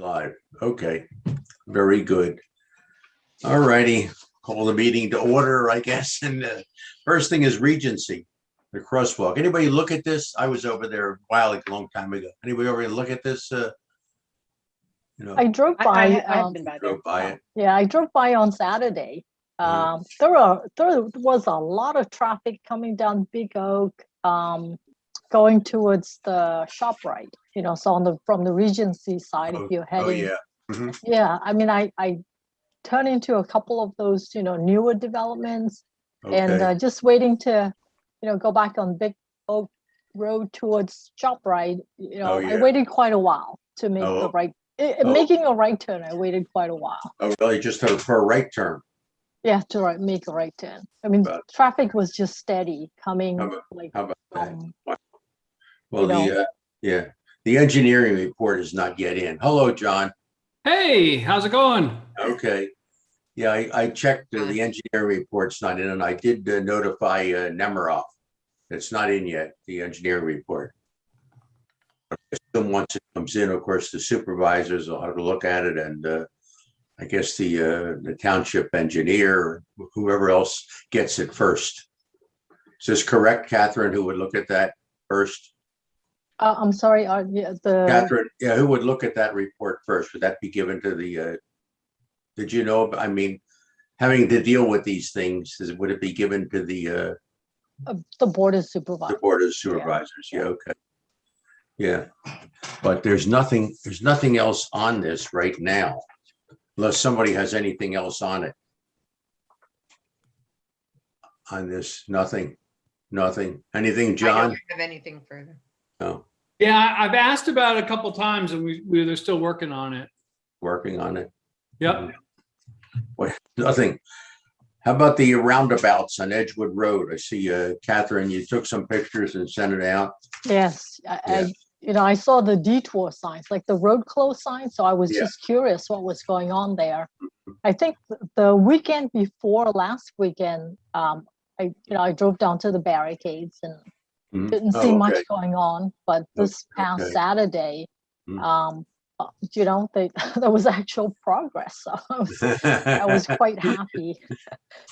Live. Okay. Very good. All righty. Call the meeting to order, I guess. And first thing is Regency, the crosswalk. Anybody look at this? I was over there a long time ago. Anybody over here look at this? I drove by. I haven't been by there. Drove by it. Yeah, I drove by on Saturday. Mhm. There was a lot of traffic coming down Big Oak, going towards the ShopRite. So from the Regency side, if you're Oh, heading, yeah. Mhm. yeah. I mean, I turn into a couple of those, newer developments, Okay. and just waiting to, go back on Big Oak Road towards ShopRite. Oh, I yeah. waited quite a while to make Oh. the right. Oh. Making a right turn, I waited quite a while. Oh, really? Just for a right turn. Yeah, to make a right turn. I mean, But- traffic was just steady coming. How about that? From, Well, the engineering report is not yet in. Hello, John. Hey, how's it going? Okay. Yeah, I checked the engineering report's not in, and I did notify Nemiroff. It's not in yet, the engineering report. Once it comes in, of course, the supervisors will have to look at it, and I guess the township engineer, whoever else gets it first. Is this correct, Catherine, who would look at that first? I'm sorry, Catherine, yeah, who would look at that report first? Would that be given to the, did you know, I mean, having to deal with these things, would it be given to the Board of Supervisors. the Board of Supervisors? Yeah, okay. Yeah, but there's nothing else on this right now, unless somebody has anything else on it. On this, nothing. Anything, I John? don't have anything further. No, Yeah, I've asked about it a couple times and they're still working on it. working on it. Yep. What, nothing. How about the roundabouts on Edgewood Road? I see, Catherine, you took some pictures and sent it out. Yes, I saw the detour signs, like the road close signs. So I was just curious what was going on there. I think the weekend before last weekend, I drove down to the barricades and didn't see much going on. But this past Saturday, there was actual progress. So I was quite happy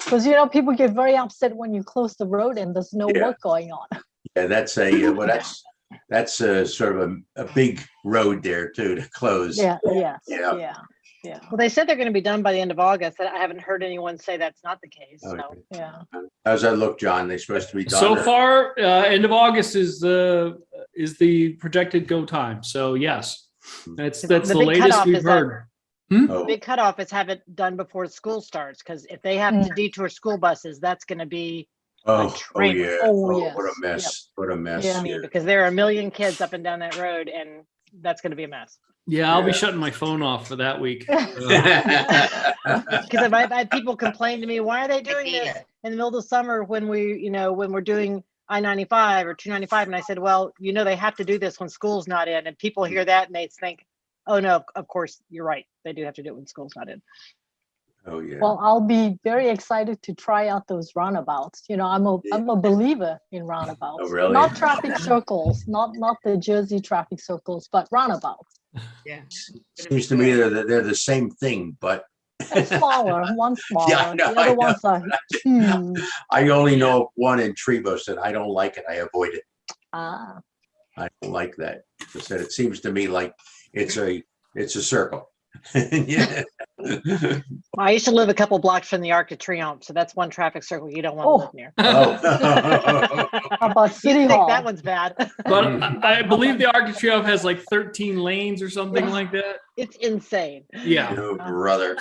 because people get very upset when you close the road and there's no work going on. Yeah, that's that's sort of a big road there too to close. Yeah. Well, they said they're going to be done by the end of August. I haven't heard anyone say that's not the case. Okay. So Yeah. How's that look, John? They're supposed to be done. So far, end of August is the projected go time. So yes, that's the big latest cutoff we've is that- heard. the big cutoff is have it done before school starts, because if they have to detour school buses, that's going to be train yeah. Oh, What a yes. mess. What a mess. Yeah. Yeah. because there are a million kids up and down that road, and that's going to be a mess. Yeah, I'll be Yeah. shutting my phone off for that week. Because I've had people complain to me, why are they doing this in the middle of the summer when we're doing I-95 or 295? And I said, well, they have to do this when school's not in. And people hear that and they think, oh no, of course you're right. They do have to do it when school's not in. Oh yeah. Well, I'll be very excited to try out those roundabouts. I'm a believer in roundabouts. Oh, really? Not traffic circles, not the Jersey traffic circles, but roundabouts. Yeah. Seems to me they're the same thing, but And smaller, one smaller. Yeah, I know, the I other know. ones are huge. I only know of one in Trevose and I don't like it. I avoid it. Ah, I don't like that. I said, it seems to me like it's a circle. Yeah. Well, I used to live a couple blocks from the Arc de Triomphe, so that's one traffic circle you don't want to live near. Oh. how about You City think Hall? that one's bad. But I believe the Arc de Triomphe has like 13 lanes or something like that. It's insane. Yeah, No, brother.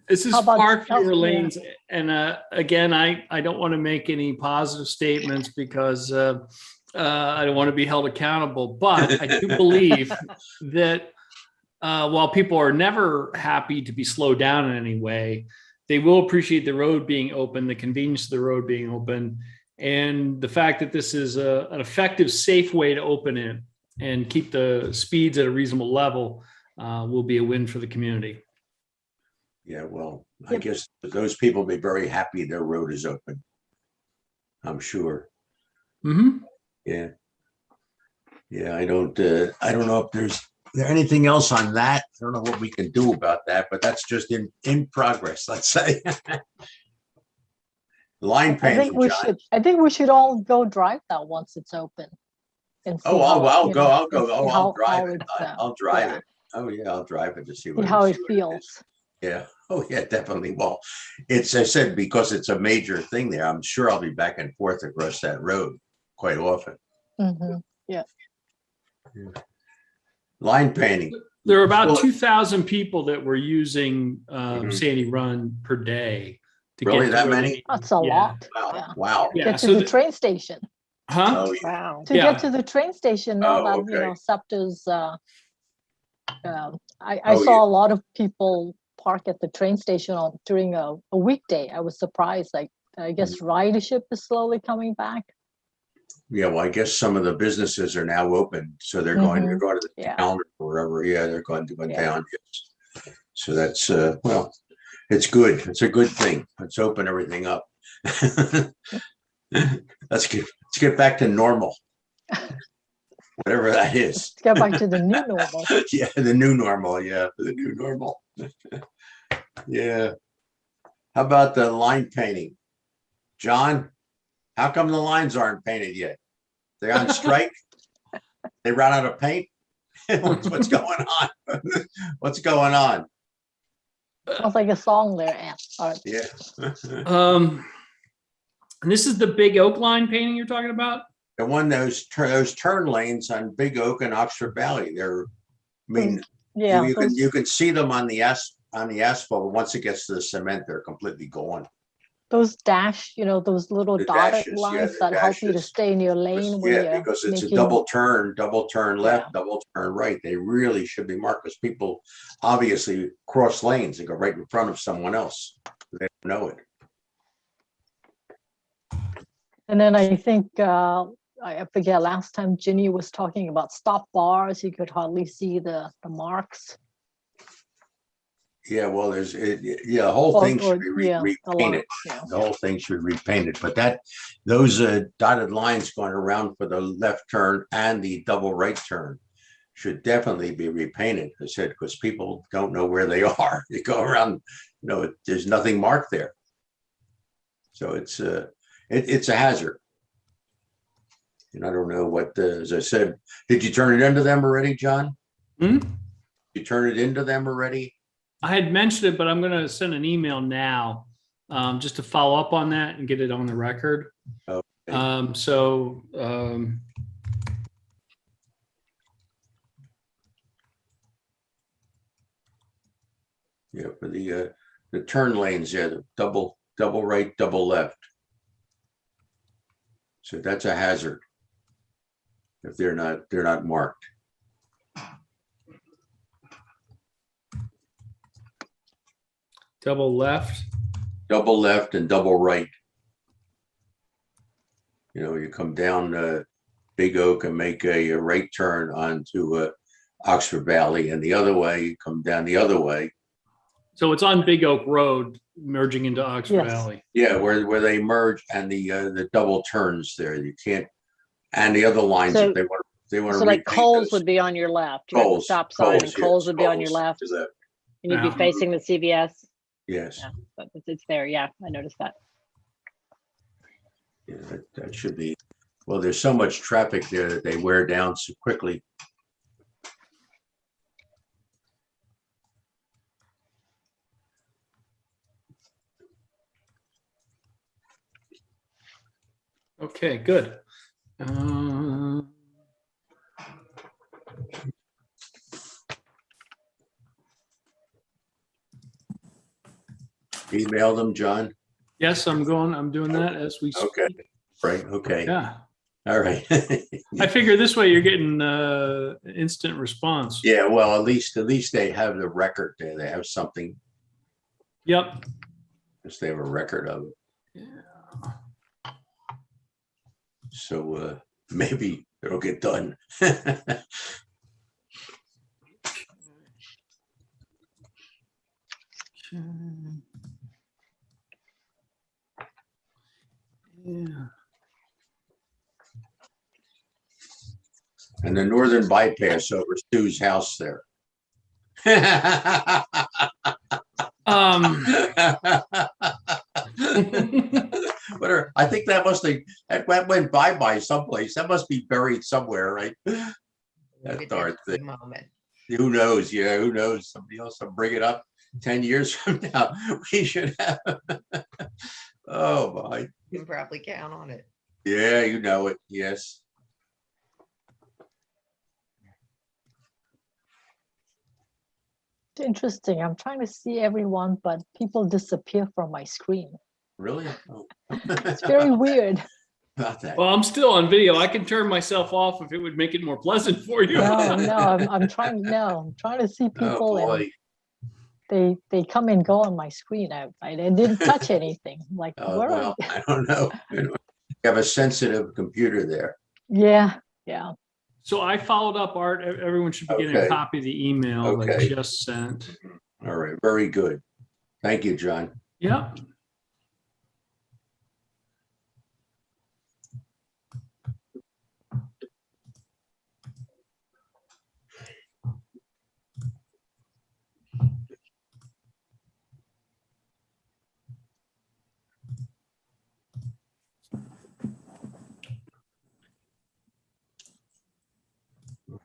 this is How about- far fewer yeah. lanes. And again, I don't want to make any positive statements because I don't want to be held accountable. But I do believe that while people are never happy to be slowed down in any way, they will appreciate the road being open, the convenience of the road being open, and the fact that this is an effective, safe way to open it and keep the speeds at a reasonable level will be a win for the community. Yeah, well, I guess those people will be very happy their road is open. I'm sure. Mm-hmm. Yeah. Yeah, I don't know if there's there anything else on that? I don't know what we can do about that, but that's just in progress, let's say. Line I painting, think we John. should. I think we should all go drive that once it's open. And see Oh, how it, I'll you go. know, I'll go. and see Oh, I'll drive it. it's, I'll drive yeah, it. Oh yeah, I'll drive it to see see what how it see what feels. is. Yeah. Oh yeah, definitely. Well, it's I said because it's a major thing there. I'm sure I'll be back and forth across that road quite often. Mhm. Line painting. There are about Well, 2,000 people that were using Mhm. Sandy Run per day. To Really, get to that where we many? need- That's a Yeah. lot. Wow. Yeah. Wow. Yeah. Get to So the train station. huh? Oh yeah. Wow. To Yeah. get to the train station now Oh, that okay. SEPTA's. I Oh, saw a lot of people park at the train station during a weekday. I was surprised. Like I guess ridership is slowly coming back. Yeah, well, I guess some of the businesses are now open, so they're going to the Yeah. town or wherever. Yeah, they're going Yeah. down. Yes. So that's well, it's good. It's a good thing. Let's open everything up. Let's get back to normal, whatever that is. Let's get back to the new normal. Yeah, the new normal. Yeah, the new normal. Yeah. How about the line painting, John? How come the lines aren't painted yet? They're on strike. They ran out of paint. What's going on? What's going on? Sounds like a song there, Ann. All right. Yeah. And this is the big oak line painting you're talking about? The one those turn lanes on Big Oak and Oxford Valley. They're, I mean, Yeah. you can see them on the asphalt, but once it gets to the cement, they're completely gone. Those those little The dotted dashes, lines the that help you to dashes. stay in your lane when Yeah, you're because it's a making. double turn left, Yeah. double turn right. They really should be marked because people obviously cross lanes and go right in front of someone else. They don't know it. And then I think I forget last time Ginny was talking about stop bars. You could hardly see the marks. Yeah, well, the whole thing should be repainted. Yeah. The whole thing should be repainted, but those dotted lines going around for the left turn and the double right turn should definitely be repainted. I said, because people don't know where they are. You go around, there's nothing marked there. So it's a hazard. And I don't know what, as I said, did you turn it into them already, John? Hmm? You turn it into them already? I had mentioned it, but I'm going to send an email now just to follow up on that and get it on the record. Okay. Yeah, for the turn lanes, yeah, the double right, double left. So that's a hazard if they're not marked. Double left. Double left and double right. You come down Big Oak and make a right turn onto Oxford Valley, and the other way, you come down the other way. So it's on Big Oak Road, merging into Oxford Yes. Valley. Yeah, where they merge and the double turns there. You can't, and the other lines So- if they want to So like repaint Coles those. would be on your left. You have the Coles, stop sign and yes, Coles would be on your Coles left. is that- And you'd Yeah. be facing the CVS. Yes, Yeah. But it's there. Yeah, I noticed that. yeah, that should be. Well, there's so much traffic there that they wear down so quickly. Okay, good. Email them, John. Yes, I'm doing that as we speak. Okay, right. Okay, Yeah. all right. I figure this way you're getting instant response. Yeah, well, at least they have the record there. They have something. Yep. Because they have a record of it. Yeah. So maybe it'll get done. Yeah. And the northern bypass over Stu's house there. I think that must have, that went by someplace. That must be buried somewhere, right? That darn thing. Moment. Who knows? Yeah, who knows? Somebody else will bring it up 10 years from now. We should have. Oh my. You can probably count on it. Yeah, you know it. Yes. It's interesting. I'm trying to see everyone, but people disappear from my screen. Really? Oh. It's very weird. About that. Well, I'm still on video. I can turn myself off if it would make it more pleasant for you. No, I'm trying. No, I'm trying to see Oh people, boy. and they come and go on my screen. I didn't touch anything. Like, Oh, where well, are I don't know. You have a sensitive computer there. Yeah, yeah. So I followed up, Art. Everyone should be getting a Okay. copy of the email I Okay. just sent. All right. Very good. Thank you, John. Yeah.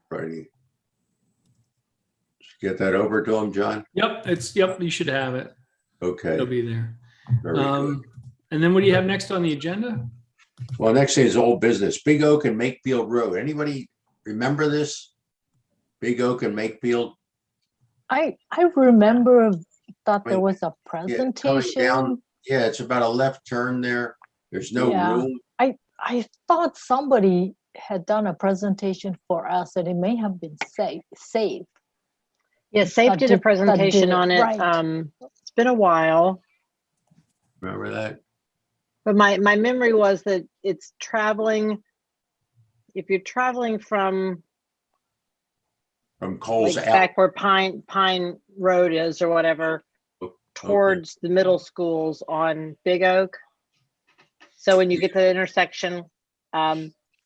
Righty. Get that over to him, John? Yep. You should have it. Okay. It'll be there. Very good. And then what do you have next on the agenda? Well, next thing is old business. Big Oak and Makefield Road. Anybody remember this? Big Oak and Makefield? I remember that there Wait, was a coming presentation. down. Yeah, it's about a left turn there. There's no Yeah. room. I thought somebody had done a presentation for us, and it may have been saved. Yeah, Safe did a presentation on it. right. It's been a while, Remember that? but my memory was that it's traveling. If you're traveling from From Coles like out. back where Pine Road is or whatever, towards the middle schools on Big Oak. So when you get to the intersection,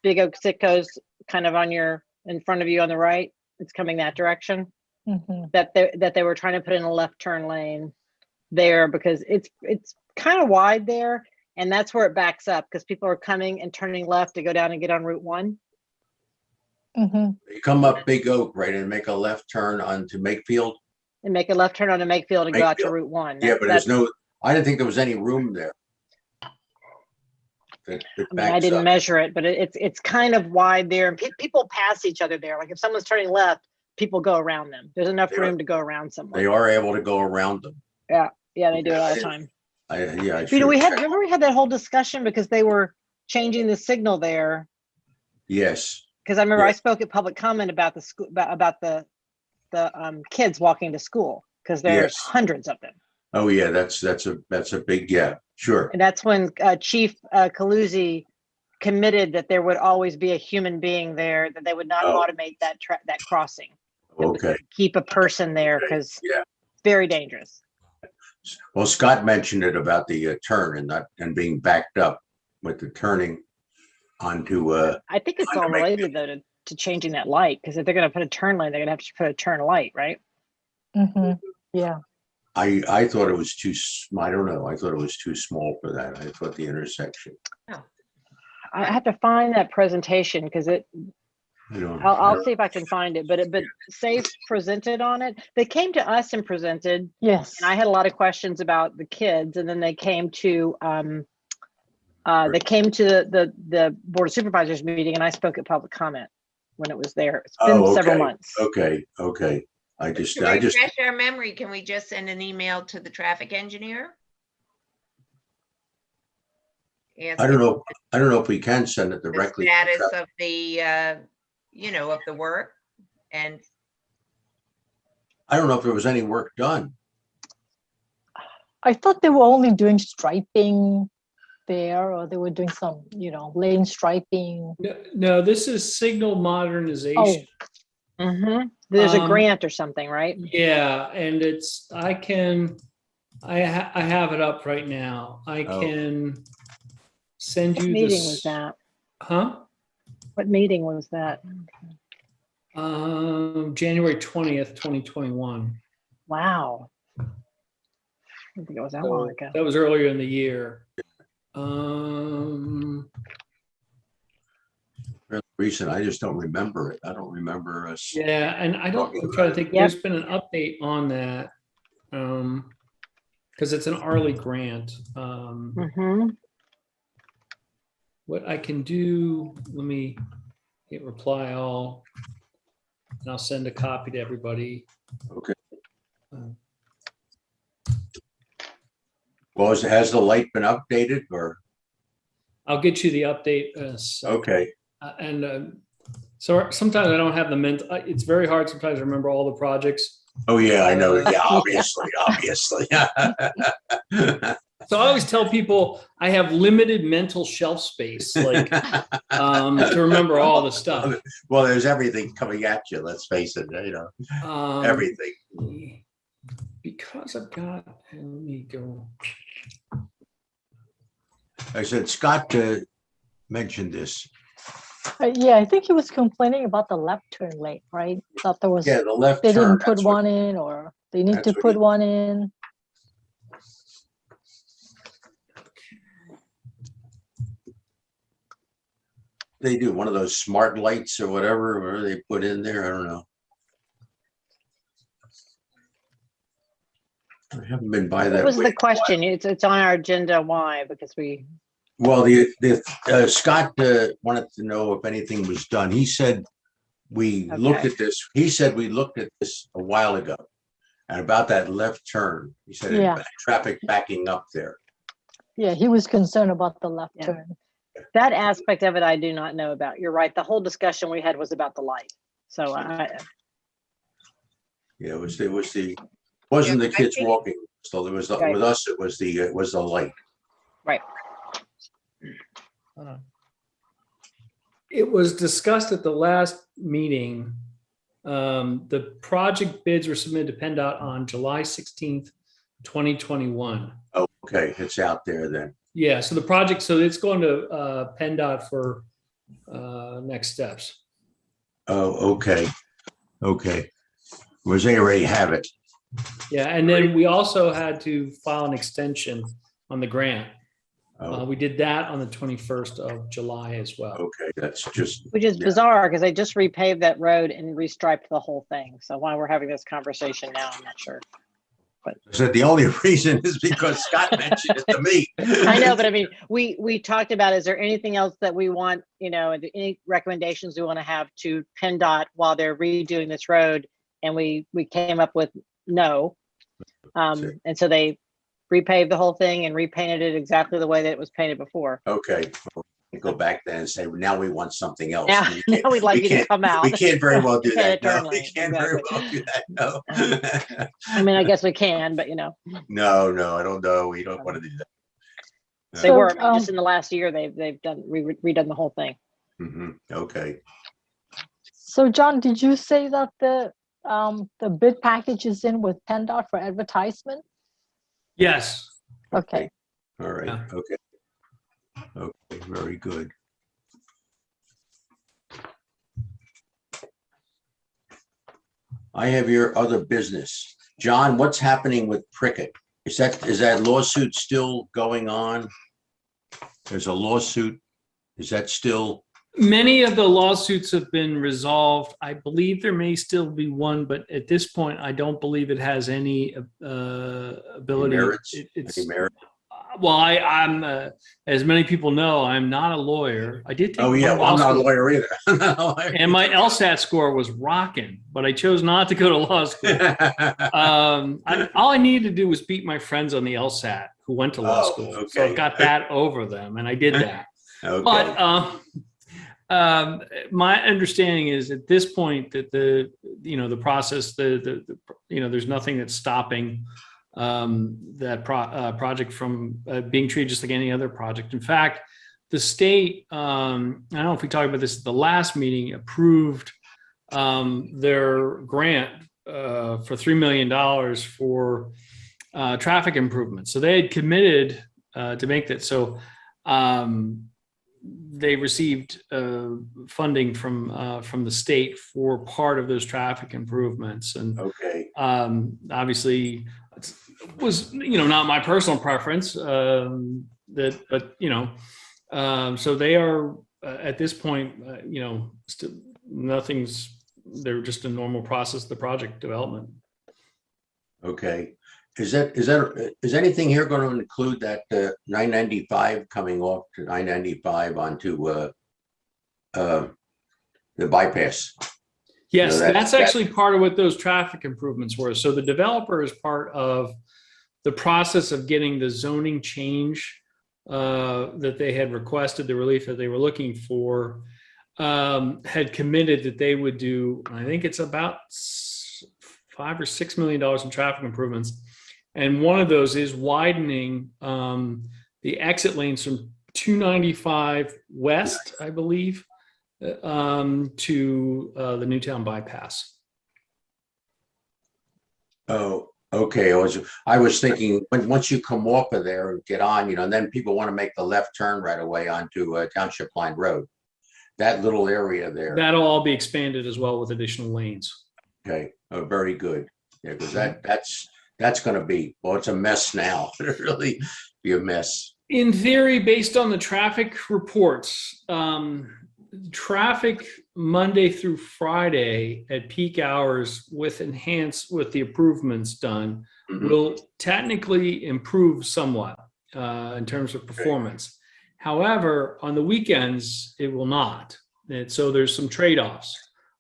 Big Oak Sitco's kind of in front of you on the right. It's coming that direction. Mhm. That they were trying to put in a left turn lane there because it's kind of wide there, and that's where it backs up because people are coming and turning left to go down and get on Route 1. Mhm. You come up Big Oak, right, and make a left turn onto Makefield. And make a left turn onto Makefield and go out to Makefield. Route 1. Yeah, but there's no, I didn't think there was any room there. It I mean, I backs didn't up. measure it, but it's kind of wide there, and people pass each other there. Like if someone's turning left, people go around them. There's enough They are- room to go around someone. They are able to go around them. Yeah, they do it all the Yeah, time. I You know, should- remember we had that whole discussion because they were changing the signal there. Yes, Because I remember Yeah. I spoke at public comment about the school about the kids walking to school because there's Yes. hundreds of them, oh yeah, that's a big, yeah, sure. and that's when Chief Calusi committed that there would always be a human being there, that they would not Oh. automate that crossing. That would Okay, keep a person there because yeah. very dangerous. Well, Scott mentioned it about the turn and being backed up with the turning onto, I think it's I all can make related though to changing that light because if they're going to put a turn lane, they're going to have to put a turn light, right? Mhm. Yeah. I thought it was I don't know, I thought it was too small for that. I thought the intersection. I have to find that presentation because I'll see if I can find it. But Safe presented on it. They came to us and presented, Yes. and I had a lot of questions about the kids. And then they came to the Board of Supervisors meeting, and I spoke at public comment when it was there. It's been several okay. months. Okay. I To just, refresh our memory, can we just send an email to the traffic engineer? I don't know if we can send it The directly. status of the, of the work, and I don't know if there was any work done. I thought they were only doing striping there, or they were doing some, lane striping. No, this is signal modernization. Mm-hmm. There's a Um, grant or something, right? Yeah, and I have it up right now. I Oh. can send What you meeting this. was that? Huh? What meeting was that? January 20th, 2021. Wow. I didn't think it was that long ago. That was earlier in the year. Recent, I just don't remember it. I don't remember us. Yeah, and I'm trying to think, Yep. there's been an update on that. Because it's an Arley grant. Mm-hmm. What I can do, let me hit reply all, and I'll send a copy to everybody. Okay. Uh, Well, has the light been updated or? I'll get you the update. Okay. So sometimes I don't have the it's very hard sometimes to remember all the projects. Oh, yeah, I know. Yeah, obviously. So I always tell people I have limited mental shelf space, like to remember all the stuff. Well, there's everything coming at you, let's face it, everything. Because I've got, let me go. I said, Scott mentioned this. Yeah, I think he was complaining about the left turn lane, right? Thought there was, Yeah, the left they turn. didn't put one in, or they need to that's what put he- one in. They do one of those smart lights or whatever they put in there. I don't know. I haven't been by that. What was way. the question? It's on our agenda. Why? Because we. Well, Scott wanted to know if anything was done. He said we looked Okay. at this. He said we looked at this a while ago, and about that left turn. He said Yeah. traffic backing up there. Yeah, he was concerned about the left Yeah. turn. That aspect of it, I do not know about. You're right. The whole discussion we had was about the light. So Yeah, it wasn't the Yeah, I kids think- walking. So it was Right. with us. It was the light. right. It was discussed at the last meeting. The project bids were submitted to PennDOT on July 16th, 2021. Oh, okay, it's out there then. Yeah, so it's going to PennDOT for next steps. Oh, okay. Was they already have it? Yeah, and then we also had to file an extension on the grant. Oh, We did that on the 21st of July as well. okay, that's just. Which is Yeah. bizarre because they just repaved that road and restriped the whole thing. So why we're having this conversation now, I'm not sure. I said the only reason is because Scott mentioned it to me. I know, but I mean, we talked about, is there anything else that we want, any recommendations we want to have to PennDOT while they're redoing this road? And we came up with no. And so they repaved the whole thing and repainted it exactly the way that it was painted before. Okay, go back then and say, now we want something else. Now, We now can't- we'd like we you to can't- come out. We can't very well do that. Turn No, we lane, can't very exactly. well do that. No. I mean, I guess we can, but No, I don't know. We don't want to do that. they So, were, I mean, just in the last year, they've redone the whole thing. Okay. So John, did you say that the bid package is in with PennDOT for advertisement? Yes. Okay. All right. Yeah. Okay. Very good. I have your other business. John, what's happening with Prickett? Is that lawsuit still going on? There's a lawsuit. Is that still? Many of the lawsuits have been resolved. I believe there may still be one, but at this point, I don't believe it has any ability. Merits? It's Any merit? well, I'm as many people know, I'm not a lawyer. I did take Oh, yeah. one Well, I'm law not a school, lawyer either. I'm not a lawyer. and my LSAT score was rocking, but I chose not to go to law school. All I needed to do was beat my friends on the LSAT who went to law Oh, school. So okay. I got that over them, and I did that. Okay. But my understanding is at this point that the process, there's nothing that's stopping that project from being treated just like any other project. In fact, the state, I don't know if we talked about this at the last meeting, approved their grant for $3 million for traffic improvements. So they had committed to make that. So they received funding from the state for part of those traffic improvements, and Okay, obviously it was not my personal preference, so they are at this point still nothing's. They're just a normal process of the project development. okay. Is anything here going to include that 995 coming off to 995 onto the bypass? Yes, that's- that's actually part of what those traffic improvements were. So the developer is part of the process of getting the zoning change that they had requested, the relief that they were looking for, had committed that they would do, I think it's about $5 or $6 million in traffic improvements. And one of those is widening the exit lanes from 295 west, I believe, to the Newtown bypass. Oh, okay. I was thinking once you come off of there and get on, and then people want to make the left turn right away onto Township Line Road. That little area there. That'll all be expanded as well with additional lanes. Okay. Oh, very good. Yeah, because that's going to be, well, it's a mess now. It'll really be a mess. In theory, based on the traffic reports, traffic Monday through Friday at peak hours with the improvements done Mhm. will technically improve somewhat in terms of performance. However, on the weekends, it will not. And so there's some trade-offs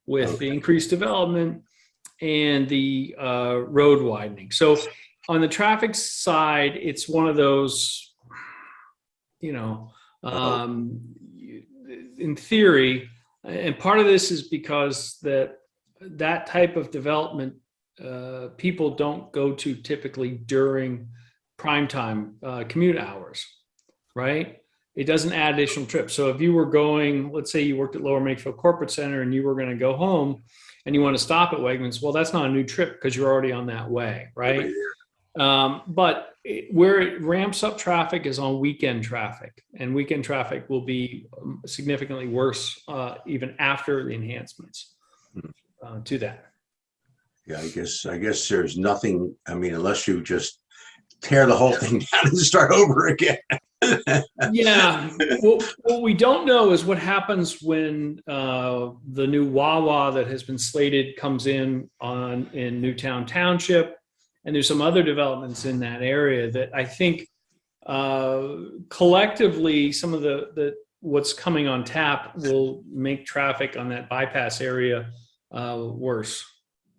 with the increased development and the road widening. So on the traffic side, it's one of those, in theory, and part of this is because that type of development, people don't go to typically during primetime commute hours, right? It doesn't add additional trips. So if you were going, let's say you worked at Lower Makefield Corporate Center and you were going to go home and you want to stop at Wegmans, well, that's not a new trip because you're already on that way, right? But where it ramps up traffic is on weekend traffic, and weekend traffic will be significantly worse even after the enhancements to that. Yeah, I guess there's nothing, unless you just tear the whole thing down and start over again. Yeah. What we don't know is what happens when the new Wawa that has been slated comes in Newtown Township, and there's some other developments in that area that I think collectively some of the what's coming on tap will make traffic on that bypass area worse,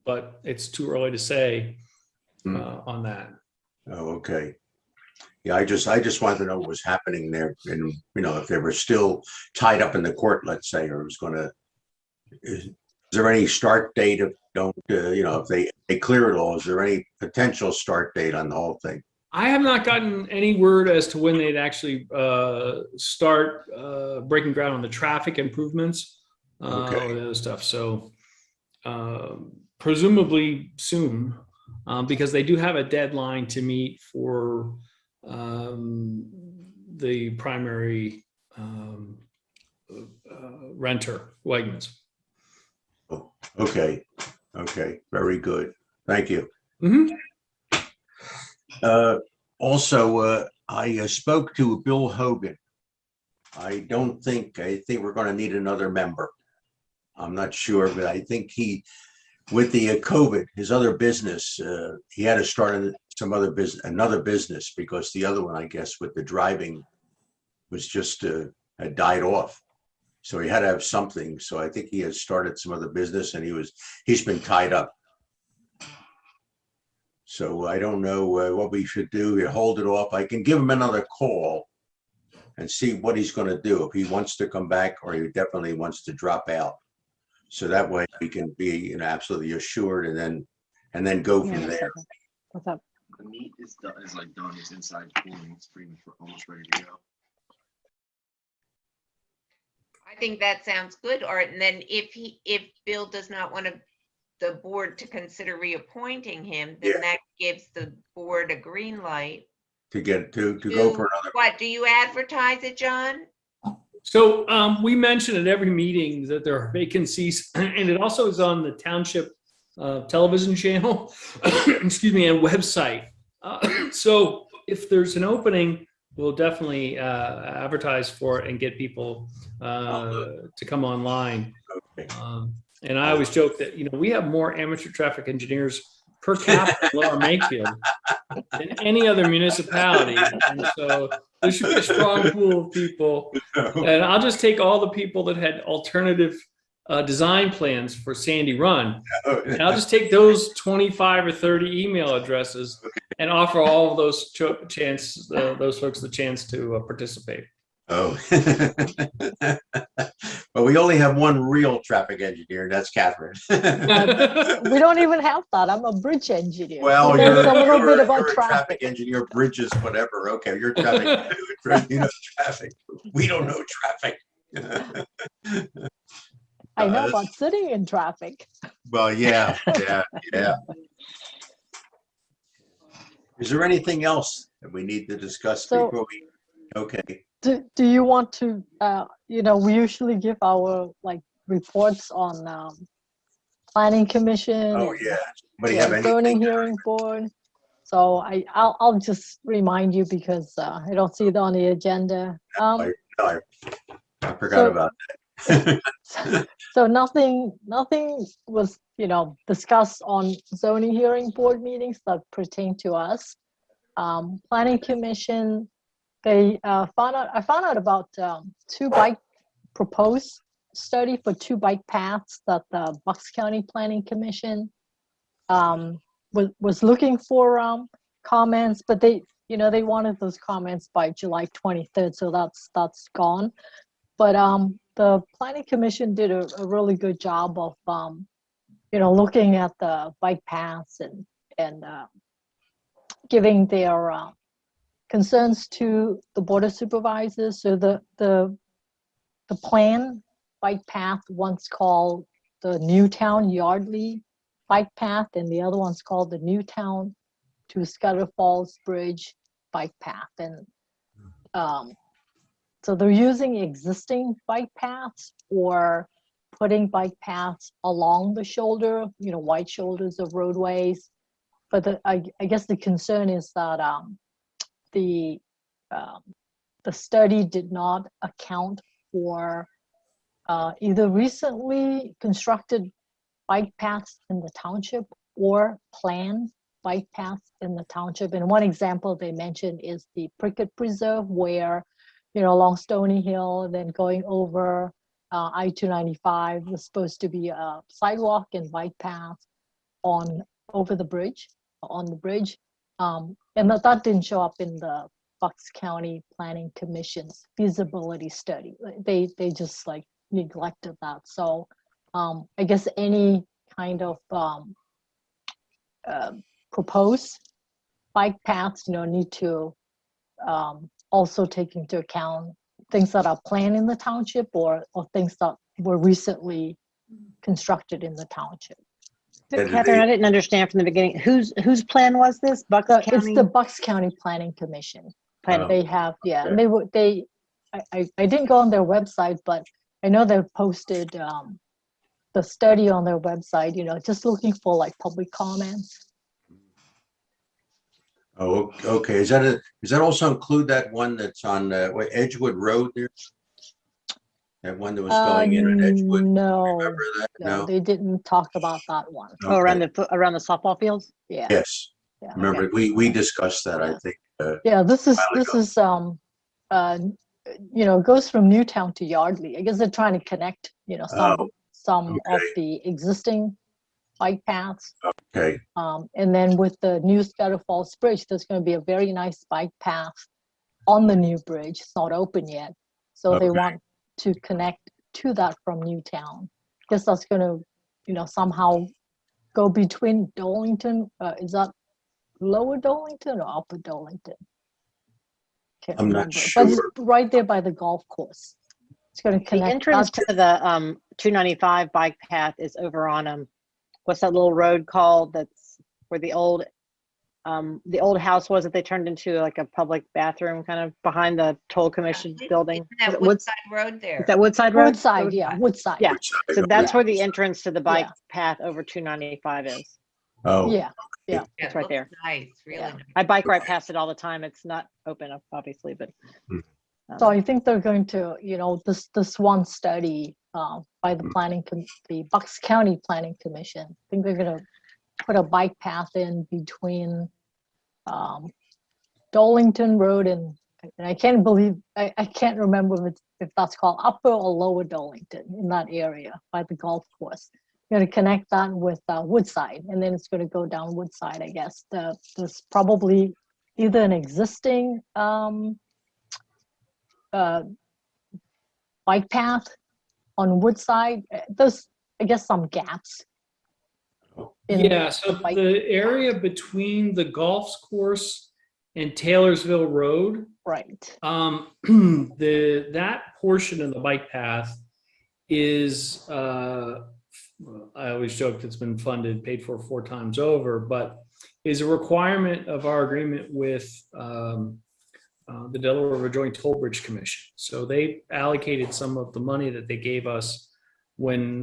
but it's too early to say on that. Oh, okay. Yeah, I just wanted to know what was happening there, and if they were still tied up in the court, let's say, or is there any start date if if they clear it all? Is there any potential start date on the whole thing? I have not gotten any word as to when they'd actually start breaking ground on the traffic improvements or the other stuff. So presumably soon, because they do have a deadline to meet for the primary renter, Wegmans. Oh, okay. Very good. Thank you. Mm-hmm. Also, I spoke to Bill Hogan. I think we're going to need another member. I'm not sure, but I think with the COVID, his other business, he had to start another business because the other one, I guess, with the driving was just had died off. So he had to have something. So I think he has started some other business, and he's been tied up. So I don't know what we should do. We hold it off. I can give him another call and see what he's going to do, if he wants to come back or he definitely wants to drop out. So that way we can be absolutely assured, and then go from there. What's up? The meat is done. It's inside cooling. It's pretty much almost ready to go. I think that sounds good, Art. And then if Bill does not want the board to consider reappointing him, then that gives the board a green light To go for another. What do you advertise it, John? So we mention at every meeting that there are vacancies, and it also is on the township television channel, excuse me, and website. So if there's an opening, we'll definitely advertise for it and get people to come online. Okay. And I always joke that, we have more amateur traffic engineers per capita in Lower Makefield than any other municipality. And so there should be a strong pool of people. And I'll just take all the people that had alternative design plans for Sandy Run. And I'll just take those 25 or 30 email addresses and offer all of those those folks the chance to participate. Oh, but we only have one real traffic engineer, and that's Catherine. We don't even have that. I'm a bridge engineer. Well, So there's you're, a little you're, bit about you're a traffic. engineer, bridges, whatever. Okay, you're traffic. You know traffic. We don't know traffic. I know about sitting in traffic. Well, yeah. Is there anything else that we need to discuss before we? Okay. Do you want to, we usually give our reports on planning commission. Oh, and, yeah. Anybody have anything? zoning hearing board. So I'll just remind you because I don't see it on the agenda. I forgot about that. So nothing was, discussed on zoning hearing board meetings that pertain to us. Planning commission, I found out about proposed study for 2 bike paths that the Bucks County Planning Commission was looking for comments, but they wanted those comments by July 23rd, so that's gone. But the Planning Commission did a really good job of looking at the bike paths and giving their concerns to the board of supervisors. So the plan bike path, one's called the Newtown Yardley bike path, and the other one's called the Newtown to Scudder Falls Bridge bike path. And so they're using existing bike paths or putting bike paths along the shoulder, wide shoulders of roadways. But I guess the concern is that the study did not account for either recently constructed bike paths in the township or planned bike paths in the township. And one example they mentioned is the Prickett Preserve, where along Stony Hill and then going over I-295 was supposed to be a sidewalk and bike path over the bridge, on the bridge. And that didn't show up in the Bucks County Planning Commission's feasibility study. They just neglected that. So I guess any kind of proposed bike paths, need to also take into account things that are planned in the township or things that were recently constructed in the township. Catherine, I didn't understand from the beginning. Whose plan was this? Bucks County? It's the Bucks County Planning Commission. They have, and I didn't go on their website, but I know they've posted the study on their website, just looking for public comments. Oh, okay. Does that also include that one that's on Edgewood Road there? That one that was going in on Edgewood? No, Remember that? no, they didn't talk about that one. Okay. Oh, around the softball fields? Yeah. Yes. Yeah. Remember, Okay. we discussed that, I think. This is goes from Newtown to Yardley. I guess they're trying to connect, some of the existing bike paths. Okay. And then with the new Scudder Falls Bridge, there's going to be a very nice bike path on the new bridge. It's not open yet. So they want to connect to that from Newtown. I guess that's going to, somehow go between Dolington. Is that Lower Dolington or Upper Dolington? Can't I'm not remember. sure. But it's right there by the golf course. It's going to The connect. entrance to the 295 bike path is over on what's that little road called? That's where the old the old house was that they turned into like a public bathroom kind of behind the toll commission building. Isn't that Is it Woodside Road there? Is that Woodside Road? Woodside, yeah, Woodside. Yeah. So that's Okay. where the entrance to the bike Yeah. path over 295 is. Oh, Yeah, Yeah, It's it right looks there. Nice, really Yeah. nice. I bike right past it all the time. It's not open, obviously, but. so I think they're going to, this one study by the the Bucks County Planning Commission. I think they're gonna put a bike path in between Dolington Road and I can't believe, I can't remember if that's called Upper or Lower Dolington in that area by the golf course. You're gonna connect that with Woodside, and then it's gonna go down Woodside, I guess. There's probably either an existing bike path on Woodside. There's, I guess, some gaps. Yeah, so the bike the area between the golf course and Taylorsville Road, Right. that portion of the bike path is, I always joke it's been funded, paid for 4 times over, but is a requirement of our agreement with the Delaware River Joint Toll Bridge Commission. So they allocated some of the money that they gave us when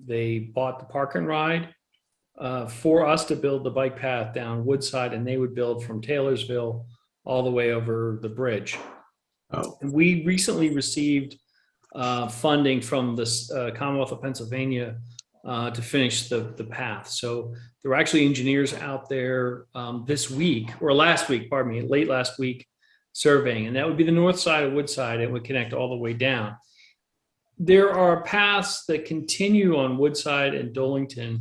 they bought the park and ride for us to build the bike path down Woodside, and they would build from Taylorsville all the way over the bridge. oh, And we recently received funding from the Commonwealth of Pennsylvania to finish the path. So there were actually engineers out there this week, or last week, pardon me, late last week, surveying, and that would be the north side of Woodside. It would connect all the way down. There are paths that continue on Woodside and Dolington,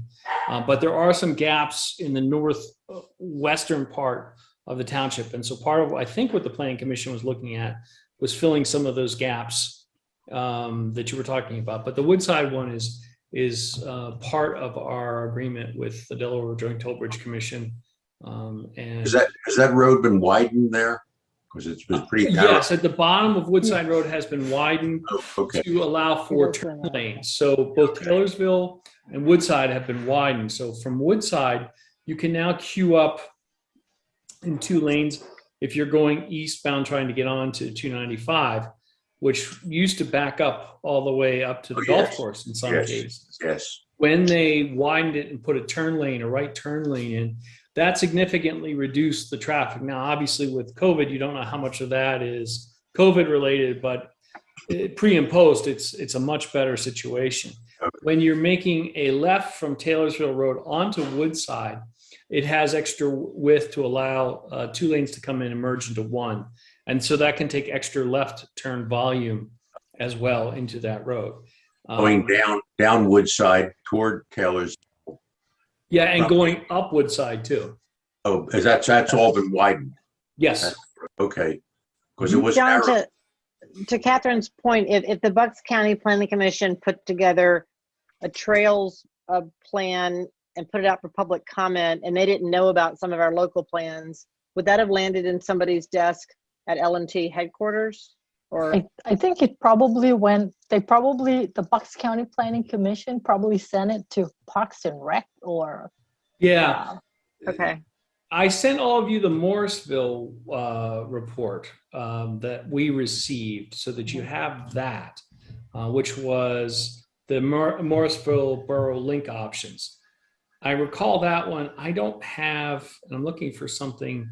but there are some gaps in the northwestern part of the township. And so part of, I think, what the Planning Commission was looking at was filling some of those gaps that you were talking about. But the Woodside one is part of our agreement with the Delaware Joint Toll Bridge Commission. And has that road been widened there? Because it's been pretty narrow. yes, at the bottom of Woodside Road has been widened Oh, okay. to allow for turn lanes. So both Taylorsville and Woodside have been widened. So from Woodside, you can now queue up in 2 lanes if you're going eastbound trying to get on to 295, which used to back up all the way up to the golf course in some cases. Yes. When they widened it and put a turn lane, a right turn lane in, that significantly reduced the traffic. Now, obviously with COVID, you don't know how much of that is COVID related, but pre and post, it's a much better situation. Okay. When you're making a left from Taylorsville Road onto Woodside, it has extra width to allow 2 lanes to come in and merge into 1. And so that can take extra left turn volume as well into that road. Going down Woodside toward Taylor's. Yeah, and going up Woodside too. Oh, that's all been widened. Yes. Okay. Because it was John, narrow. to Catherine's point, if the Bucks County Planning Commission put together a trails plan and put it out for public comment, and they didn't know about some of our local plans, would that have landed in somebody's desk at L&T headquarters? Or I think it probably went, the Bucks County Planning Commission probably sent it to Parks and Rec or. Yeah. okay, I sent all of you the Morrisville report that we received so that you have that, which was the Morrisville Borough link options. I recall that one. I don't have, and I'm looking for something,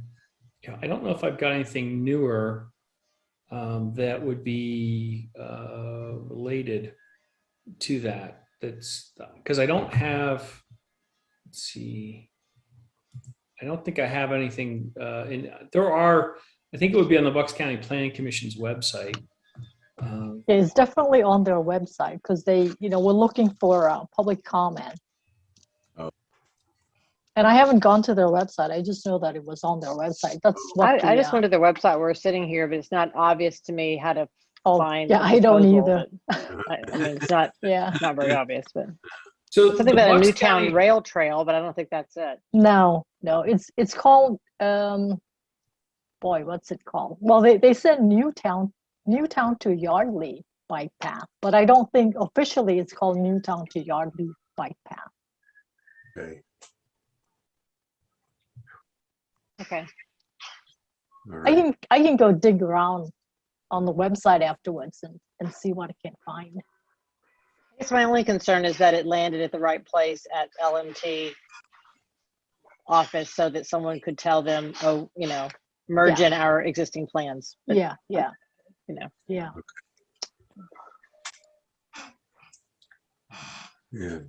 I don't know if I've got anything newer that would be related to that. That's because I don't have, let's see, I don't think I have anything there are, I think it would be on the Bucks County Planning Commission's website. Yeah, it's definitely on their website because they, were looking for public comment. Oh. And I haven't gone to their website. I just know that it was on their website. That's what I just went to their website. We're sitting here, but it's not obvious to me how to find. Yeah, a I don't proposal, either. but, I mean, it's not Yeah. not very obvious, but So something the about a Bucks Newtown County- rail trail, but I don't think that's it. No, it's called boy, what's it called? Well, they said Newtown to Yardley bike path, but I don't think officially it's called Newtown to Yardley bike path. Okay. Okay. All right. I can go dig around on the website afterwards and see what I can find. I guess my only concern is that it landed at the right place at LMT office so that someone could tell them, oh, merge in our existing plans. But, Yeah. Yeah. Yeah. Yeah.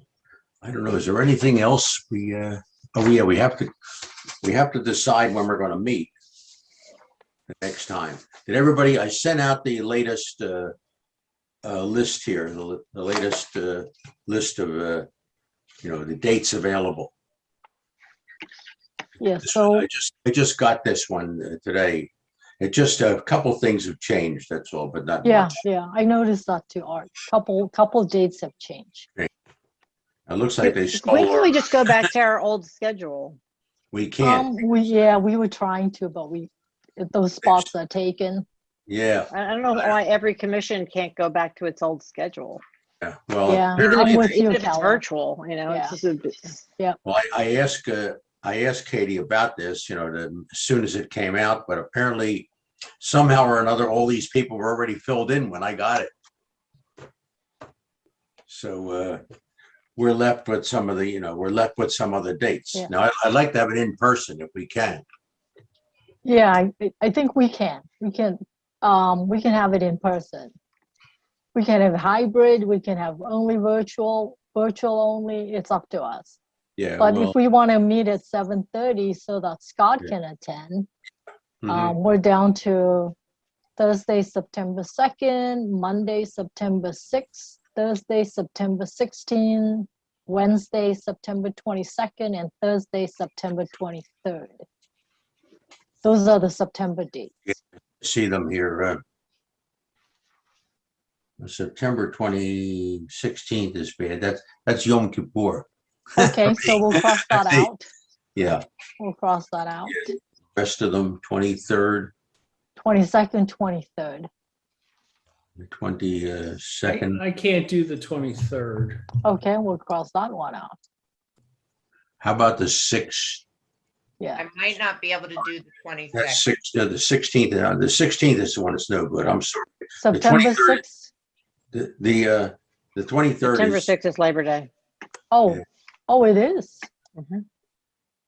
I don't know. Is there anything else we have to decide when we're going to meet the next time. Did everybody, I sent out the latest list here, the latest list of, the dates available. Yeah. This So one, I just got this one today. It just a couple things have changed. That's all, but not yeah, much. yeah. I noticed that too, Art. Couple dates have changed. It looks like they stole When can we our, just go back to our old schedule? we can't. We were trying to, but those spots are taken. Yeah. I don't know why every commission can't go back to its old schedule. Yeah. Well, Yeah. Even I'm if with it's, even you, if it's Keller. virtual, Yeah. it's just well, I asked Katie about this, as soon as it came out, but apparently somehow or another, all these people were already filled in when I got it. So we're left with some of the, we're left with some other dates. Yeah. Now, I'd like to have it in person if we can. Yeah, I think we can. We can have it in person. We can have hybrid. We can have only virtual only. It's up to us. Yeah. But well, if we want to meet at 7:30 so that Scott Yeah. can attend, mhm. we're down to Thursday, September 2nd, Monday, September 6th, Thursday, September 16th, Wednesday, September 22nd, and Thursday, September 23rd. Those are the September dates. See them here. September 16th is bad. That's Yom Kippur. Okay, so we'll cross that out. Yeah. We'll cross that out. Rest of them, 23rd, 22nd, 23rd. 22nd. I can't do the 23rd. Okay, we'll cross that one out. How about the 6th? Yeah. I might not be able to do the That's 22nd. the 16th. The 16th is the one that's no good. I'm sorry. September 23rd 6th. The 23rd September is 6th is Labor Day. Oh, Yeah. oh, it is.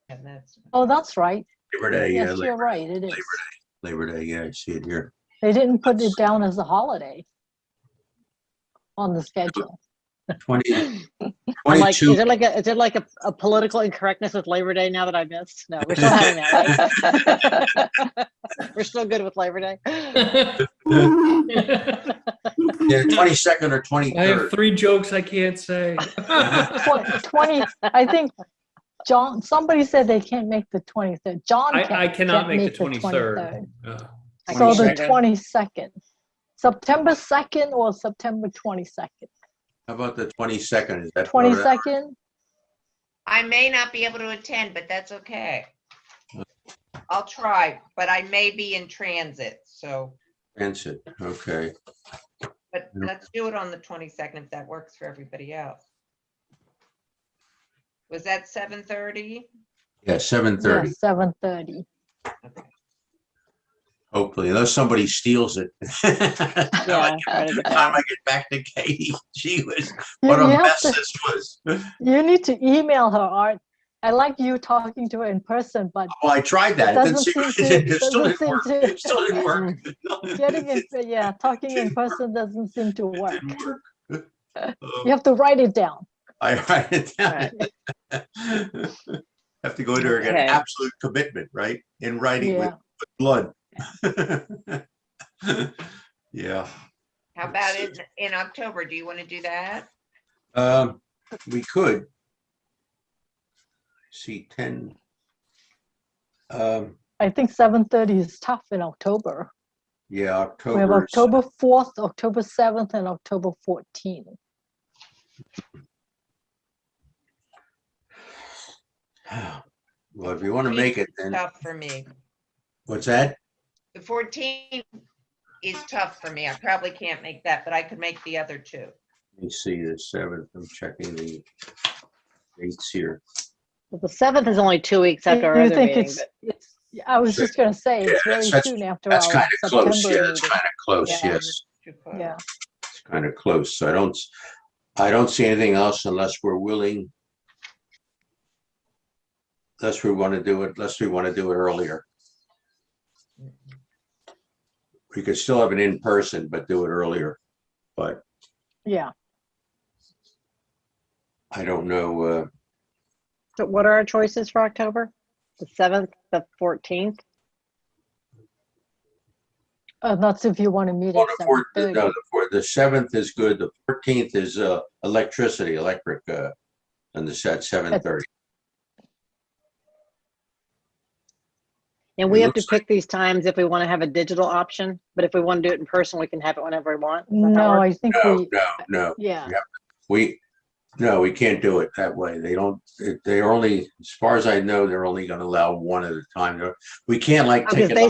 And that's Oh, that's right. Labor Day. Yes, Yeah, you're right. It is. Labor Day. Yeah, I see it here. They didn't put it down as a holiday on the schedule. 20, I'm like, 22. is it like a political incorrectness with Labor Day now that I missed? No, we're still having that, right? We're still good with Labor Day. Yeah, 22nd or I have 23rd. 3 jokes I can't say. 20, I think John, somebody said they can't make the 23rd. John I cannot can't make the 23rd. So the 22nd. 22nd. September 2nd or September 22nd? How about the 22nd? Is that part of that? 22nd? I may not be able to attend, but that's okay. I'll try, but I may be in transit, so, Transit. Okay. but let's do it on the 22nd if that works for everybody else. Was that 7:30? Yeah, 7:30. Yeah, 7:30. Okay. Hopefully, unless somebody steals it. By Yeah, try to the get time that. I get back to Katie, she was, You- what a you have mess to- this was. You need to email her, Art. I like you talking to her in person, but Well, I tried that. It didn't seem, it still didn't work. It still didn't work. getting it, yeah, talking in person doesn't seem to It work. didn't work. You have to write it down. I write it down. Have to go to her, get Okay. absolute commitment, right? In writing with Yeah. blood. Yeah. How about in October? Do you want to do that? We could. See 10. I think 7:30 is tough in October. Yeah, We have October. October 4th, October 7th, and October 14th. Well, if you want to make it, then Tough for me. what's that? The 14th is tough for me. I probably can't make that, but I could make the other 2. Let me see the 7th. I'm checking the dates here. Well, the 7th is only 2 weeks after our You other think meeting. it's I was just gonna say, it's Yeah, very that's- soon after That's our kind of close. September Yeah, it's meeting. kind of close. Yeah. Yes, Yeah, it's kind of close. So I don't see anything else unless we're willing. Unless we want to do it earlier. We could still have it in person, but do it earlier. But yeah. I don't know. So what are our choices for October? The 7th, the 14th? That's if you want to meet at 7:30. No, the 7th is good. The 14th is electric, and the set 7:30. And It we have to looks pick these times if we want to have a digital option, but if we want to do it in person, we can have it whenever we want. Is that how it No, I works? think No. yeah, We can't do it that way. They're only, as far as I know, they're only going to allow one at a time. We can't like take Because it. they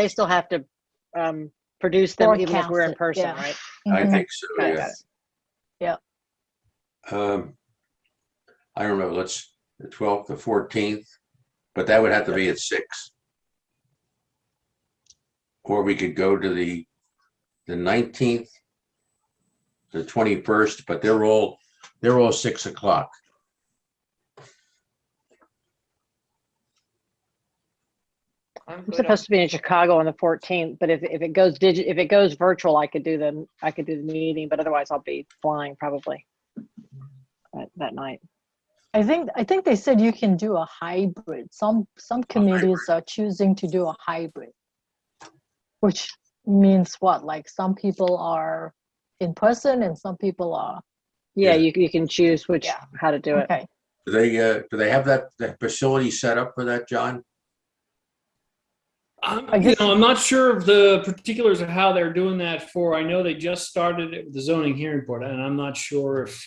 still have to produce them even if Broadcast we're in it, person, yeah. right? I Mhm. think so. Got it, Yeah. got it. I don't know. The 12th, the 14th, but that would have to be at 6. Or we could go to the 19th, the 21st, but they're all 6 o'clock. I'm I'm good supposed to be in Chicago on the 14th, but if it goes virtual, I could do the meeting, but otherwise I'll be flying probably that night. I think they said you can do a hybrid. Some committees are choosing to do a hybrid, which means what? Like some people are in person and some people are. Yeah, Yeah. you can choose how to do it. Okay. Do they have that facility set up for that, John? I guess- I'm not sure of the particulars of how they're doing that for. I know they just started it with the zoning hearing board, and I'm not sure if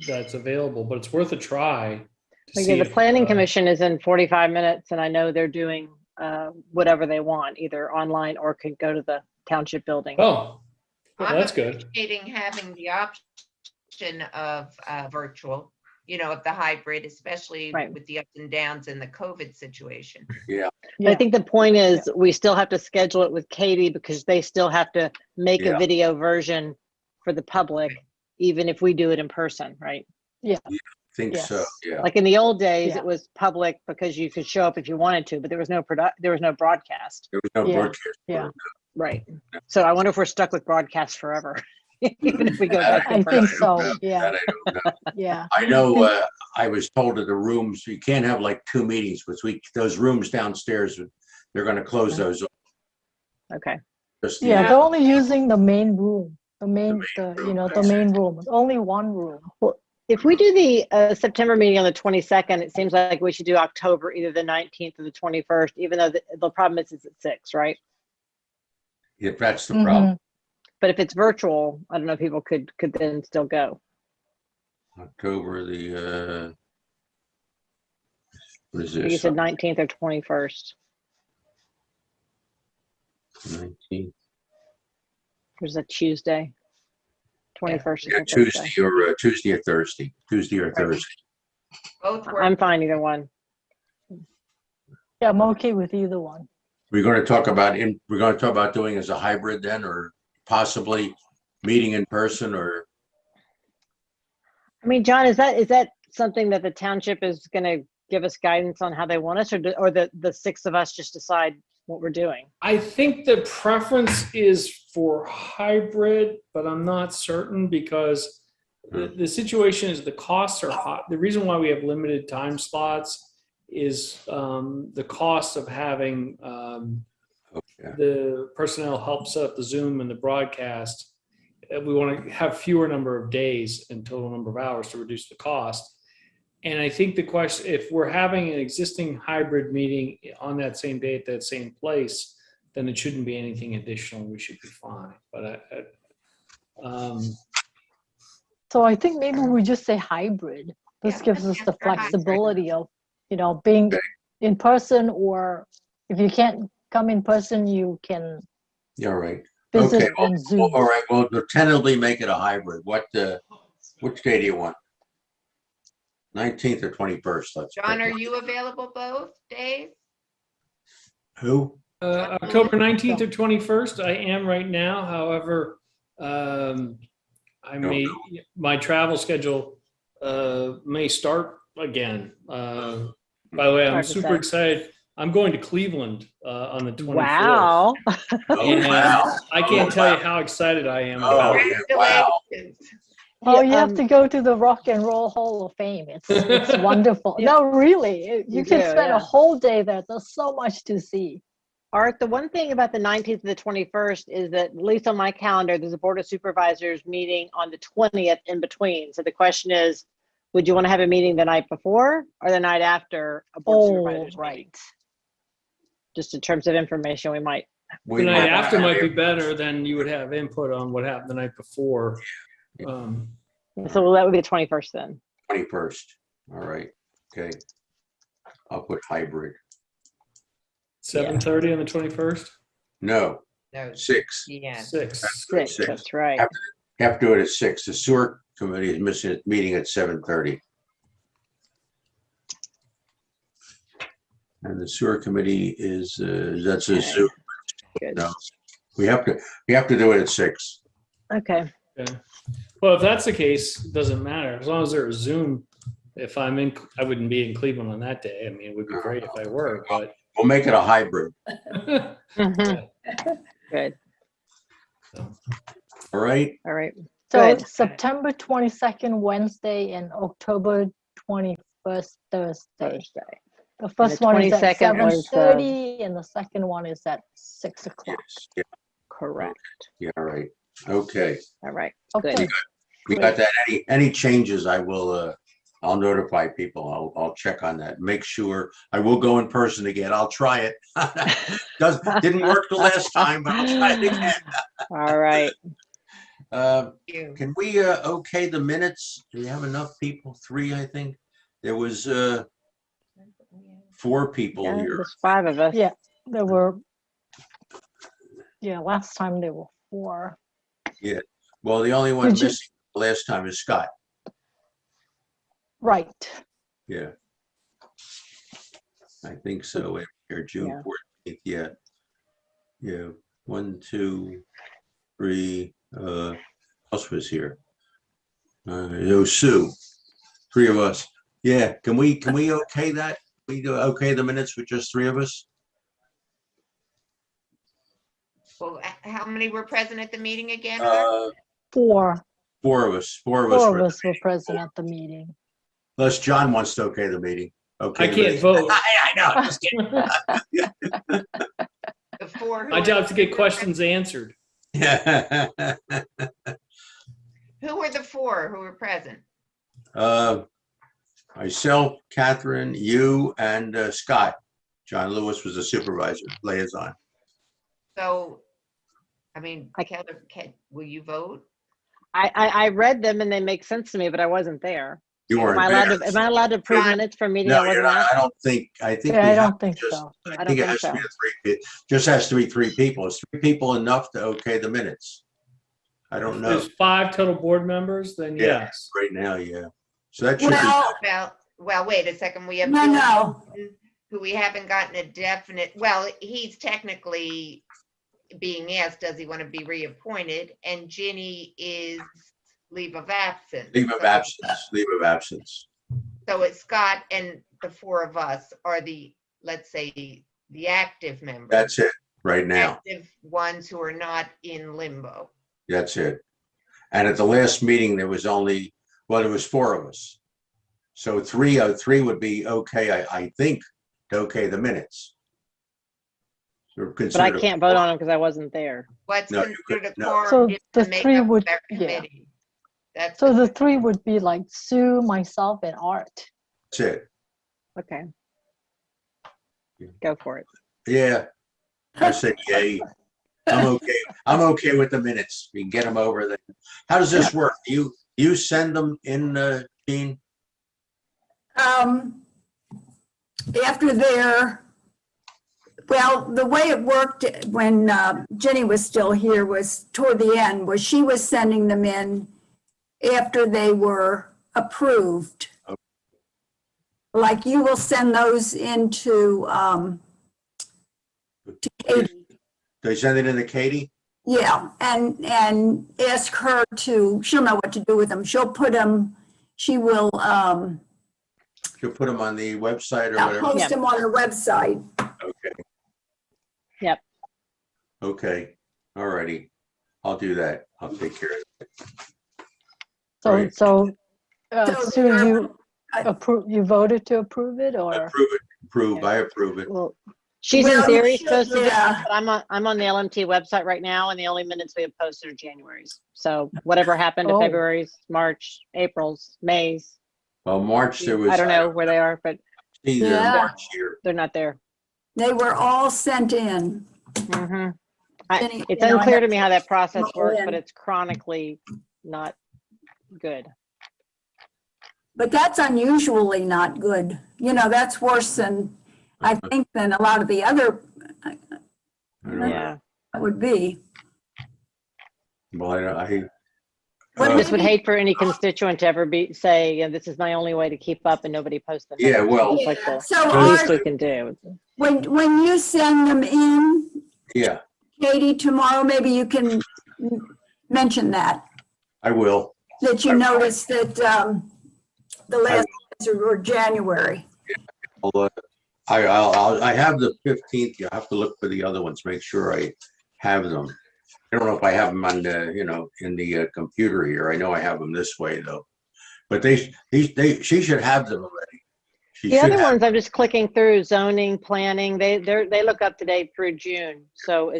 that's available, but it's worth a try. But yeah, the planning commission is in 45 minutes, and I know they're doing whatever they want, either online or could go to the township building. Oh, well, I'm that's good. appreciating having the option of virtual, of the hybrid, especially Right. with the ups and downs in the COVID situation. Yeah. But I think the point is we still have to schedule it with Katie because they still have to make Yeah. a video version for the public, even if we do it in person, right? I think Yes. so. Yeah. Like in the old days, Yeah. it was public because you could show up if you wanted to, but there was no broadcast. There was no Yeah. broadcast. Yeah. Right. So I wonder if we're stuck with broadcast forever, even if we go back I in think person. so. That Yeah. I don't know. Yeah. I know. I was told that the rooms, you can't have like 2 meetings, but those rooms downstairs, they're going to close those. Okay. Just Yeah. the- They're only using the main room. The main room. Only one room. If we do the September meeting on the 22nd, it seems like we should do October, either the 19th or the 21st, even though the problem is it's at 6, right? If that's the Mhm. problem. But if it's virtual, I don't know, people could then still go. October the what is I think you this? said 19th or 21st. 19th. There's a Tuesday. 21st Yeah, is a Thursday. Tuesday or Thursday. Tuesday or Thursday. Both work. I'm fine either one. Yeah, I'm okay with either one. We're going to talk about doing as a hybrid then, or possibly meeting in person, or I mean, John, is that something that the township is going to give us guidance on how they want us, or the 6 of us just decide what we're doing? I think the preference is for hybrid, but I'm not certain because the situation is the costs are high. The reason why we have limited time slots is the cost of having the personnel help set up the Zoom and the broadcast. We want to have fewer number of days and total number of hours to reduce the cost. And I think the question, if we're having an existing hybrid meeting on that same day at that same place, then it shouldn't be anything additional. We should be fine. But So I think maybe we just say hybrid. This Yeah, gives us let's the ask for hybrid. flexibility of, being in person, or if you can't come in person, you can yeah, right. visit Okay. on Zoom. All right. Well, tentatively make it a hybrid. Which day do you want? 19th or 21st. Let's John, pick are one. you available both days? Who? October 19th or 21st, I am right now. However, my travel schedule may start again. By the way, I'm Hard to super say. excited. I'm going to Cleveland on the 24th. Wow. Oh, And wow. I can't tell you how excited I am Oh, about it. yeah, wow. Congratulations. Oh, Yeah, you have to go to the Rock and Roll Hall of Fame. It's wonderful. Yeah. No, really, you can do, spend yeah. a whole day there. There's so much to see. Art, the one thing about the 19th and the 21st is that, at least on my calendar, there's a Board of Supervisors meeting on the 20th in between. So the question is, would you want to have a meeting the night before or the night after a Board of Oh, Supervisors meeting? right. Just in terms of information, we might. The night might after have might be it. better, then you would have input on what happened the night before. So that would be the 21st then. 21st. All right. Okay. I'll put hybrid. 7:30 on the 21st? No, No, 6. yeah. 6. Six, Six. that's right. Have to do it at 6. The sewer committee is missing a meeting at 7:30. And the sewer committee is, that's a Okay. Zoom. Good. No, we have to do it at 6. Okay. Okay. Well, if that's the case, it doesn't matter. As long as there's Zoom, if I'm in, I wouldn't be in Cleveland on that day. I mean, it would be great if I were, but. We'll make it a hybrid. Mhm. Good. All right. All right. So Good. September 22nd, Wednesday, and October 21st, Thursday. Thursday. The first the one is at 22nd was, 7:30, and the second one is at 6 o'clock. Yes. Yeah. Correct. Yeah. All right. Okay. All right. Okay. Good. We got that. Any changes, I will. I'll notify people. I'll check on that. Make sure. I will go in person again. I'll try it. Didn't work the last time, but I'll try it again. All right. You. Can we okay the minutes? Do we have enough people? 3, I think. There was 4 people Yeah, here. there's 5 of us. Yeah, there were, last time there were 4. Well, the only one Did you- missing last time is Scott. Right. Yeah. I think so. Here, June Yeah. 14th. Yeah. Yeah. 1, 2, 3. Else was here. Sue. 3 of us. Yeah. Can we okay that? We do okay the minutes with just 3 of us? Well, how many were present at the meeting again? 4 4 of us. 4 of of us. us were present at the meeting. Unless John wants to okay the meeting. Okay. I can't vote. I know. I'm just kidding. The 4 who My were- job is to get questions answered. Yeah. Who were the 4 who were present? Myself, Catherine, you, and Scott. John Lewis was the supervisor, liaison. So, I mean, will you vote? I read them and they make sense to me, but I wasn't there. You weren't Am I there. allowed to approve John. minutes for a meeting No, I you're wasn't not. at? I think. Yeah, we I have don't think just- so. I I don't think it think has to so. be just has to be 3 people. Is 3 people enough to okay the minutes? I don't know. There's 5 total board members, then Yeah. yes. Right now, yeah. So that should Well, wait a second. We have No, Bill no. Newton, who we haven't gotten a definite, well, he's technically being asked, does he want to be reappointed? And Ginny is leave of absence. be leave of absence. So it's Scott and the 4 of us are let's say, the active members. That's it right now. Active ones who are not in limbo. That's it. And at the last meeting, there was there was 4 of us. So 3 would be okay, I think, to okay the minutes. But I can't vote on them because I wasn't there. What's No, you considered a couldn't, no. quorum So is the the makeup 3 of would- our yeah. committee. That's So the 3 would be like Sue, myself, and Art. That's it. Okay. Go for it. Yeah. I said, yay. I'm okay with the minutes. We can get them over there. How does this work? You send them in, Gene? After the way it worked when Jenny was still here was toward the end, was she was sending them in after they were approved. like you will send those into, to Katie. They send it in to Katie? Yeah, and ask her to, she'll know what to do with them. She'll put them, she will, She'll put them on the website or yeah, whatever? post them on her website. Okay. Yep. Okay, all righty. I'll do that. I'll take care of it. So, Right. so, So Sue, there- you you voted to approve it, I or? approve it, approve, I approve it. Well, she's in Well, theory supposed to do, yeah. but I'm on the LMT website right now, and the only minutes we have posted are January's. So whatever happened to Oh. February's, March, April's, May's, Well, March, there was. I don't know where they are, but See the Yeah. March here. they're not there. They were all sent in. Mhm. Jenny, It's you know, I unclear have to me how that process look works, in. but it's chronically not good. But that's unusually not good. You know, that's worse than, I think, than a lot of the other I don't know. Yeah. would be. Well, I Well, just would maybe- hate for any constituent to ever say, yeah, this is my only way to keep up and nobody posts them. Yeah, well- It's like the So least we Art, can do. when you send them in, yeah, Katie, tomorrow, maybe you can mention that I will. you noticed that the last ones were January. I have the 15th. You have to look for the other ones, make sure I have them. I don't know if I have them on the, in the computer here. I know I have them this way though. But she should have them already. She The should other have- ones, I'm just clicking through zoning, planning, they look up to date through June. So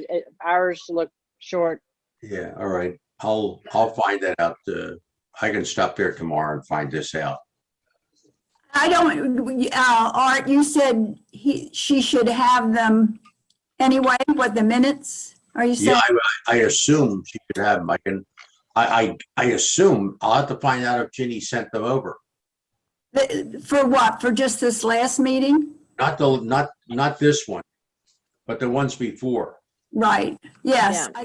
ours look short. Yeah, all right. I'll find that out. I can stop there tomorrow and find this out. I don't, Art, you said she should have them anyway, what, the minutes? Are you saying? Yeah, I assume she should have them. I assume I'll have to find out if Ginny sent them over. For what? For just this last meeting? Not this one, but the ones before. Right, yes, I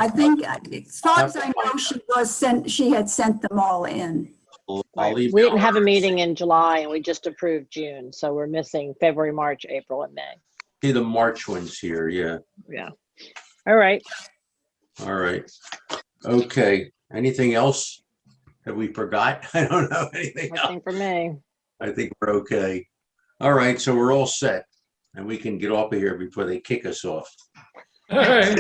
think, as far as I know, she had sent them all in. I'll We email didn't have her. a meeting in July and we just approved June. So we're missing February, March, April, and May. See the March ones here, yeah. Yeah. All right. All right. Okay. Anything else that we forgot? I don't know anything else. Nothing for me. I think we're okay. All right, so we're all set and we can get off of here before they kick us off. All right.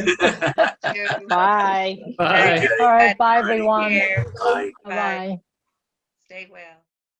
Bye. Bye. All right, bye, Take everyone. care. Bye. Bye-bye. Stay well.